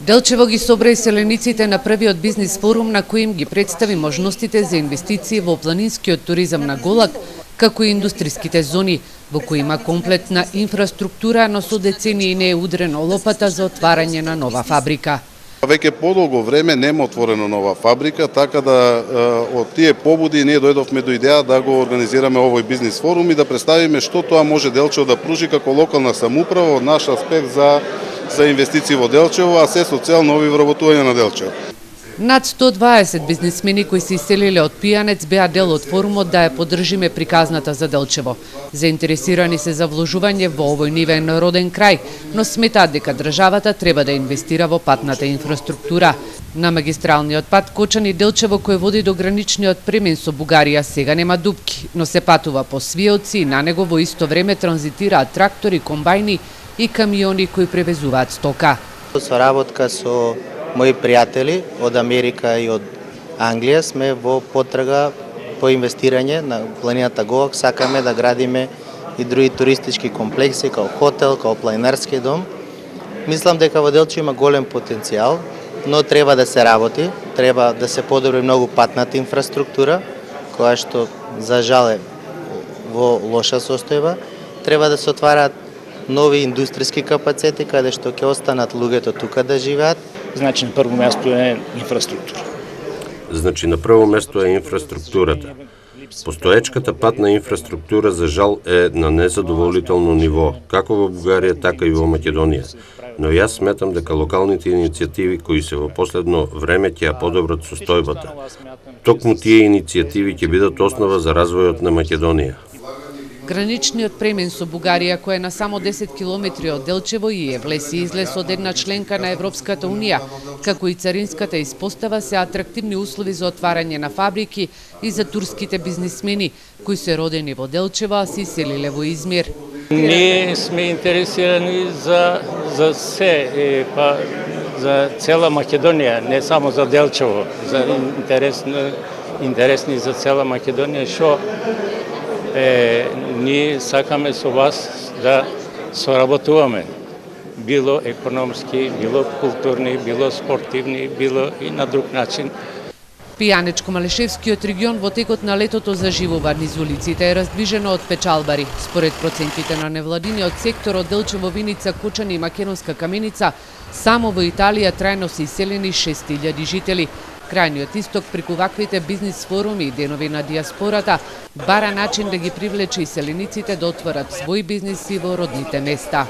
Делчево ги собра и селениците на првиот бизнис форум на кој им ги представи можностите за инвестиции во планинскиот туризам на Голак, како и индустриските зони, во кои има комплетна инфраструктура, но со децении не е удрено лопата за отварање на нова фабрика. Веќе подолго време нема отворено нова фабрика, така да од тие побуди ние дојдовме до идеја да го организираме овој бизнис форум и да представиме што тоа може Делчево да пружи како локална самоуправа од наш аспект за инвестиции во Делчево, а се со цел нови вработувања на Делчево. Над 120 бизнисмени кои се иселиле од Пијанец беа дел од форумот да ја поддржиме приказната за Делчево. Заинтересирани се за вложување во овој нивен роден крај, но сметаат дека државата треба да инвестира во патната инфраструктура. На магистралниот пат Кочани-Делчево кој води до граничниот премин со Бугарија сега нема дупки, но се патува по свиелци и на него во исто време транзитираат трактори, комбајни и камиони кои превезуваат стока. Соработка со мои пријатели од Америка и од Англија сме во потрага по инвестирање на планината Голак. Сакаме да градиме и други туристички комплекси, као хотел, као планинарски дом. Мислам дека во Делчево има голем потенцијал, но треба да се работи, треба да се подобри многу патната инфраструктура, која што за жал е во лоша состојба. Треба да се отвараат нови индустријски капацитети каде што ќе останат луѓето тука да живеат. Значи на прво место е инфраструктура. Значи на прво место е инфраструктурата. Постоечката патна инфраструктура за жал е на незадоволително ниво, како во Бугарија, така и во Македонија. Но јас сметам дека локалните иницијативи кои се во последно време ќе ја подобрат состојбата. Токму тие иницијативи ќе бидат основа за развојот на Македонија. Граничниот премин со Бугарија, кој е на само 10 километри од Делчево и е влез и излез од една членка на Европската унија, како и царинската испостава, се атрактивни услови за отварање на фабрики и за турските бизнисмени, кои се родени во Делчево, а се иселиле во Измир. Ние сме интересирани за се, за цела Македонија, не само за Делчево, за интересни за цела Македонија, што ние сакаме со вас да соработуваме, било економски, било културни, било спортивни, било и на друг начин. Пијанечко-Малешевскиот регион во текот на летото заживува низ улиците е раздвижено од печалбари. Според процентите на невладиниот сектор од Делчево, Виница, Кочани и Македонска Каменица, само во Италија трајно се иселени 6000 жители. Крајниот исток преку ваквите бизнис форуми и денови на диаспората бара начин да ги привлече и селениците да отворат своји бизниси во родните места.